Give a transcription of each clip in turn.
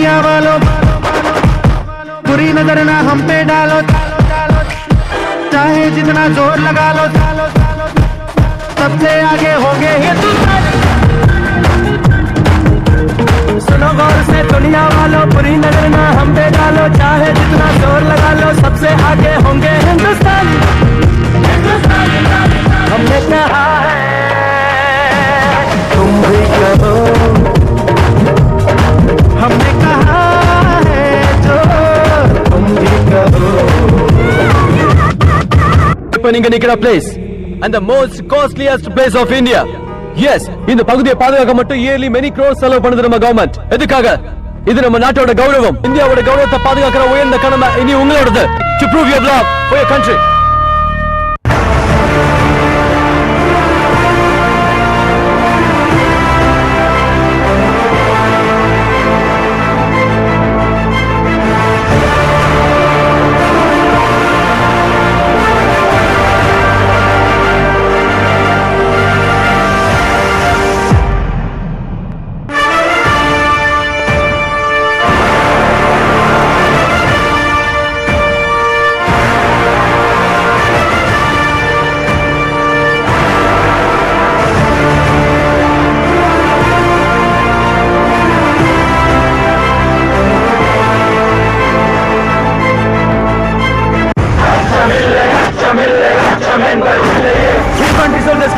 दुनिया वालों बुरी नजर ना हम पे डालो, चाहे जितना जोर लगा लो, सबसे आगे होंगे हिंदुस्तान। सुनो गौर से दुनिया वालों, बुरी नजर ना हम पे डालो, चाहे जितना जोर लगा लो, सबसे आगे होंगे हिंदुस्तान। हमने कहा है तुम भी कहो, हमने कहा है जो तुम भी कहो। நீங்க நிக்கிற place and the most costliest place of India. Yes, இந்த பகுதியை பாதுகாக்க மட்டும் yearly many crores செலவு பண்ணுது நம்ம கவர்மெண்ட். எதுக்காக? இது நம்ம நாட்டோட கௌரவம். இந்தியாவோட கௌரவத்தை பாதுகாக்கிற உயர்ந்த கடமை இனி உங்களோடது. To prove your love for your country.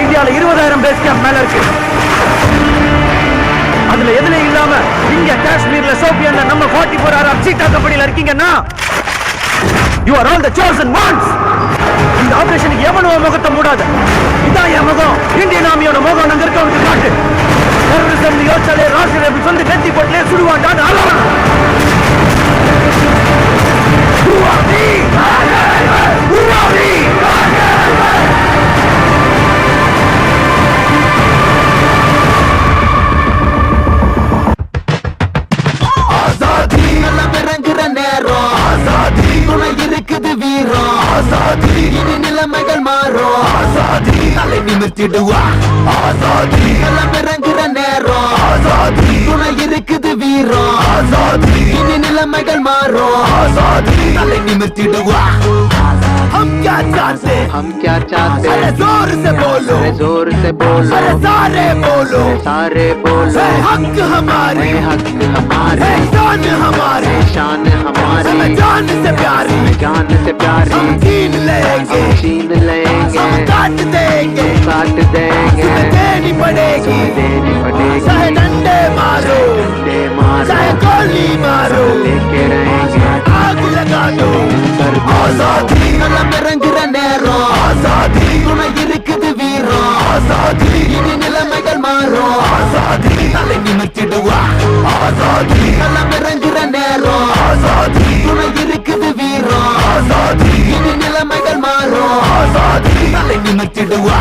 இந்தியால 20,000 பேஸ் கேம்ப் மேல இருக்கு. அதுல எதுல இல்லாம இங்க காஷ்மீர்ல சோபியான்ல நம்ம 44 ஆர் சீட்டா கம்பெனில இருக்கீங்கன்னா you are all the chosen ones. இந்த ஆபரேஷனுக்கு எவனும் முகத்தை மூடாத. இதான் என் முகம். இந்தியன் ஆர்மியோட முகம் அங்க இருக்கவங்க காட்டு. டெரரிசம் யோசனை ராஷ்டிரிய வந்து வெட்டி போட்டே சுடுவாண்டான்னு அலவன். இருக்குது வீரம் ஆசாதி, இனி நிலைமைகள் மாறும் ஆசாதி, தலை நிமிர்த்திடுவா ஆசாதி, எல்லாம் இறங்குற நேரம் ஆசாதி, துணை இருக்குது வீரம் ஆசாதி, இனி நிலைமைகள் மாறும் ஆசாதி, தலை நிமிர்த்திடுவா। हम क्या चाहते, हम क्या चाहते, अरे जोर से बोलो, अरे जोर से बोलो, अरे सारे बोलो, सारे बोलो, है हक हमारे, हक हमारे, है शान हमारे, शान हमारी, जान से प्यारी, जान से प्यारी, हम छीन लेंगे, छीन लेंगे, हम काट देंगे, काट देंगे, देनी पड़ेगी, देनी पड़ेगी, चाहे डंडे मारो, डंडे मारो, चाहे गोली मारो, लेके रहेंगे, आग लगा दो, आजादी களம் இறங்குற நேரம் ஆசாதி, துணை இருக்குது வீரம் ஆசாதி, இனி நிலைமைகள் மாறும் ஆசாதி, தலை நிமிர்த்திடுவா ஆசாதி, களம் இறங்குற நேரம் ஆசாதி, துணை இருக்குது வீரம் ஆசாதி, இனி நிலைமைகள் மாறும் ஆசாதி, தலை நிமிர்த்திடுவா।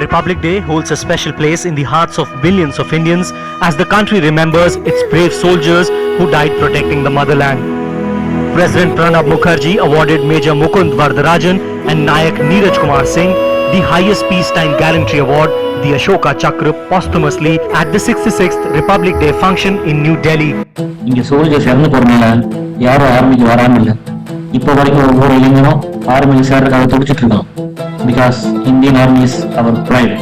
Republic Day holds a special place in the hearts of billions of Indians as the country remembers its brave soldiers who died protecting the motherland. President Pranab Mukherjee awarded Major Mukund Vardarajan and Nayak Neeraj Kumar Singh the highest peacetime gallantry award, the Ashoka Chakra, posthumously at the 66th Republic Day function in New Delhi. இங்க soldiers இறந்து போறனால யாரும் ஆர்மிக்கு வராம இல்ல. இப்போ வரைக்கும் ஒவ்வொரு இளைஞனும் ஆர்மிக்கு சேர்றதுக்காக துடிச்சிட்டு இருக்கோம். Because Indian Army is our pride.